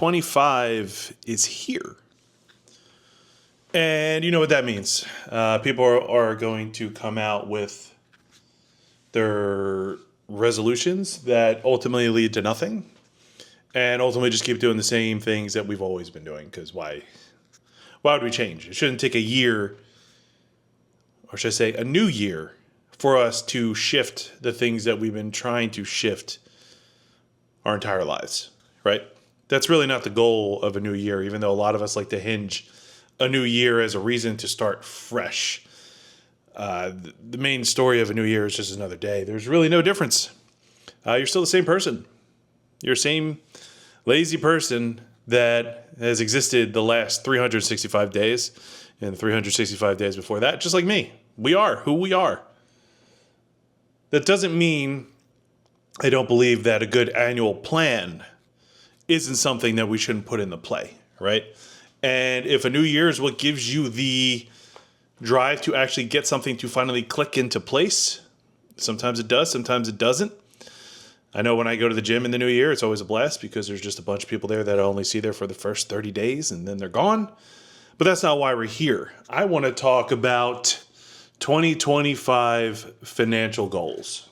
2025 is here. And you know what that means. People are going to come out with their resolutions that ultimately lead to nothing. And ultimately just keep doing the same things that we've always been doing. Because why would we change? It shouldn't take a year, or should I say a new year, for us to shift the things that we've been trying to shift our entire lives, right? That's really not the goal of a new year, even though a lot of us like to hinge a new year as a reason to start fresh. The main story of a new year is just another day. There's really no difference. You're still the same person. You're the same lazy person that has existed the last 365 days and 365 days before that, just like me. We are who we are. That doesn't mean I don't believe that a good annual plan isn't something that we shouldn't put into play, right? And if a new year is what gives you the drive to actually get something to finally click into place, sometimes it does, sometimes it doesn't. I know when I go to the gym in the new year, it's always a blast because there's just a bunch of people there that I only see there for the first 30 days and then they're gone. But that's not why we're here. I want to talk about 2025 financial goals.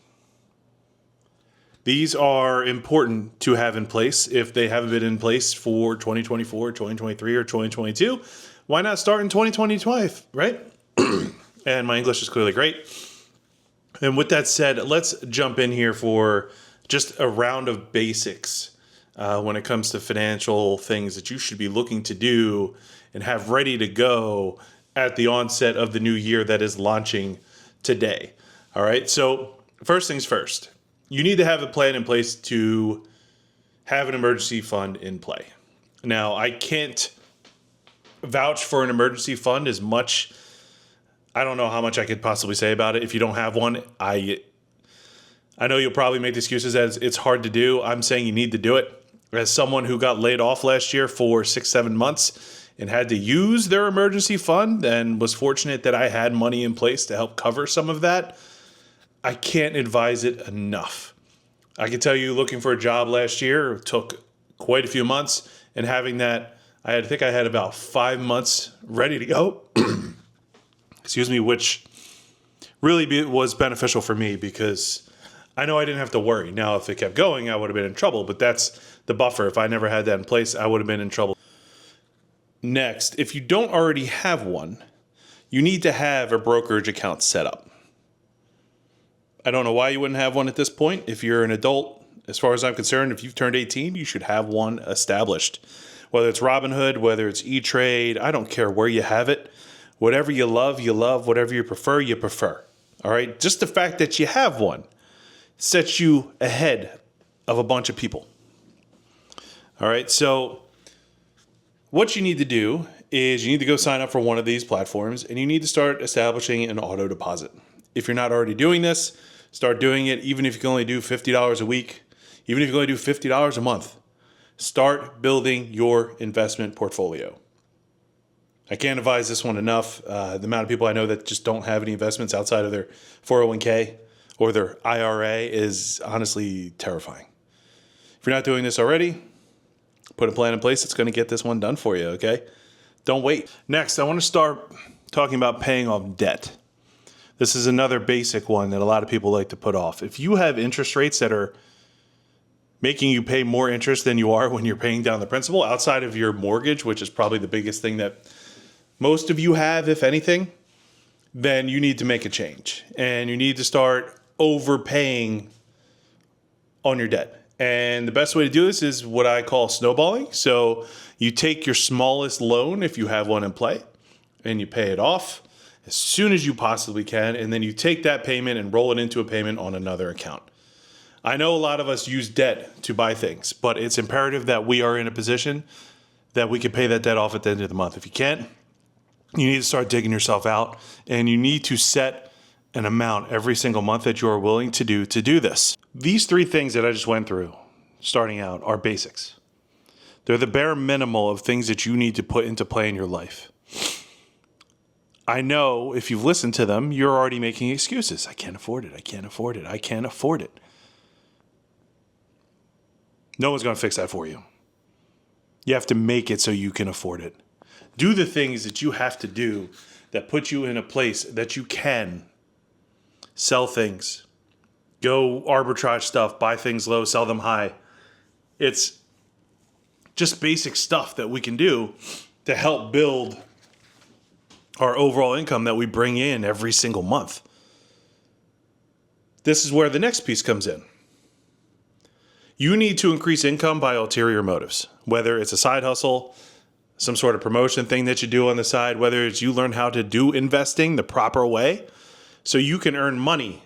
These are important to have in place. If they haven't been in place for 2024, 2023, or 2022, why not start in 2025, right? And my English is clearly great. And with that said, let's jump in here for just a round of basics when it comes to financial things that you should be looking to do and have ready to go at the onset of the new year that is launching today. All right. So first things first, you need to have a plan in place to have an emergency fund in play. Now, I can't vouch for an emergency fund as much. I don't know how much I could possibly say about it. If you don't have one, I know you'll probably make the excuses as it's hard to do. I'm saying you need to do it. As someone who got laid off last year for 6-7 months and had to use their emergency fund and was fortunate that I had money in place to help cover some of that, I can't advise it enough. I can tell you looking for a job last year took quite a few months, and having that, I think I had about 5 months ready to go. Excuse me, which really was beneficial for me because I know I didn't have to worry. Now, if it kept going, I would have been in trouble, but that's the buffer. If I never had that in place, I would have been in trouble. Next, if you don't already have one, you need to have a brokerage account set up. I don't know why you wouldn't have one at this point. If you're an adult, as far as I'm concerned, if you've turned 18, you should have one established. Whether it's Robinhood, whether it's E-Trade, I don't care where you have it. Whatever you love, you love. Whatever you prefer. All right? Just the fact that you have one sets you ahead of a bunch of people. All right? So what you need to do is you need to go sign up for one of these platforms and you need to start establishing an auto deposit. If you're not already doing this, start doing it. Even if you can only do $50 a week, even if you can only do $50 a month, start building your investment portfolio. I can't advise this one enough. The amount of people I know that just don't have any investments outside of their 401k or their IRA is honestly terrifying. If you're not doing this already, put a plan in place that's going to get this one done for you, okay? Don't wait. Next, I want to start talking about paying off debt. This is another basic one that a lot of people like to put off. If you have interest rates that are making you pay more interest than you are when you're paying down the principal outside of your mortgage, which is probably the biggest thing that most of you have, if anything, then you need to make a change. And you need to start overpaying on your debt. And the best way to do this is what I call snowballing. So you take your smallest loan, if you have one in play, and you pay it off as soon as you possibly can. And then you take that payment and roll it into a payment on another account. I know a lot of us use debt to buy things, but it's imperative that we are in a position that we can pay that debt off at the end of the month. If you can't, you need to start digging yourself out, and you need to set an amount every single month that you are willing to do this. These 3 things that I just went through starting out are basics. They're the bare minimal of things that you need to put into play in your life. I know if you've listened to them, you're already making excuses. I can't afford it. I can't afford it. I can't afford it. No one's going to fix that for you. You have to make it so you can afford it. Do the things that you have to do that put you in a place that you can sell things, go arbitrage stuff, buy things low, sell them high. It's just basic stuff that we can do to help build our overall income that we bring in every single month. This is where the next piece comes in. You need to increase income by ulterior motives, whether it's a side hustle, some sort of promotion thing that you do on the side, whether it's you learn how to do investing the proper way so you can earn money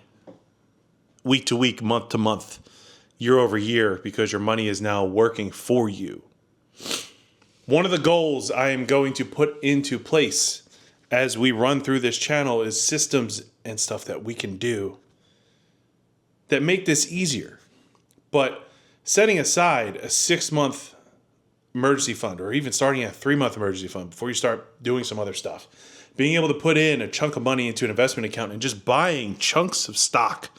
week to week, month to month, year over year, because your money is now working for you. One of the goals I am going to put into place as we run through this channel is systems and stuff that we can do that make this easier. But setting aside a 6-month emergency fund, or even starting a 3-month emergency fund before you start doing some other stuff, being able to put in a chunk of money into an investment account and just buying chunks of stock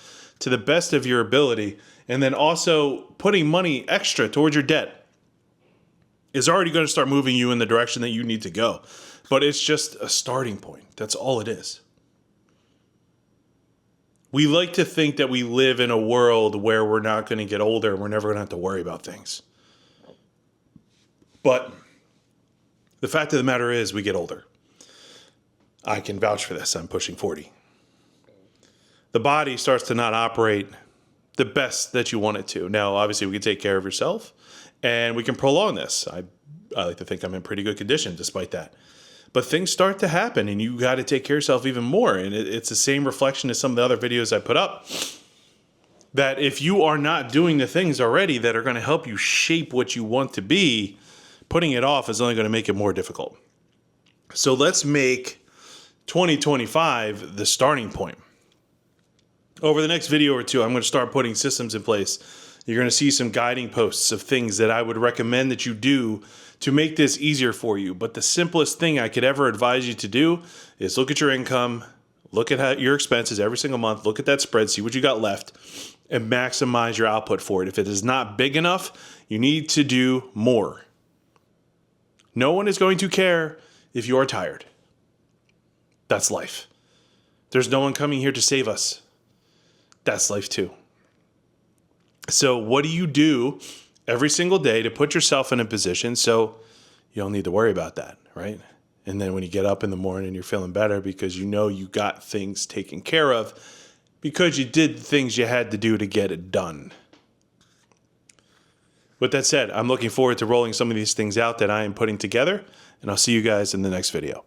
to the best of your ability, and then also putting money extra towards your debt is already going to start moving you in the direction that you need to go. But it's just a starting point. That's all it is. We like to think that we live in a world where we're not going to get older and we're never going to have to worry about things. But the fact of the matter is we get older. I can vouch for this. I'm pushing 40. The body starts to not operate the best that you want it to. Now, obviously, we can take care of yourself and we can prolong this. I like to think I'm in pretty good condition despite that. But things start to happen and you got to take care of yourself even more. And it's the same reflection as some of the other videos I put up. That if you are not doing the things already that are going to help you shape what you want to be, putting it off is only going to make it more difficult. So let's make 2025 the starting point. Over the next video or two, I'm going to start putting systems in place. You're going to see some guiding posts of things that I would recommend that you do to make this easier for you. But the simplest thing I could ever advise you to do is look at your income, look at your expenses every single month, look at that spread, see what you got left, and maximize your output for it. If it is not big enough, you need to do more. No one is going to care if you are tired. That's life. There's no one coming here to save us. That's life too. So what do you do every single day to put yourself in a position so you don't need to worry about that, right? And then when you get up in the morning, you're feeling better because you know you got things taken care of because you did the things you had to do to get it done. With that said, I'm looking forward to rolling some of these things out that I am putting together, and I'll see you guys in the next video.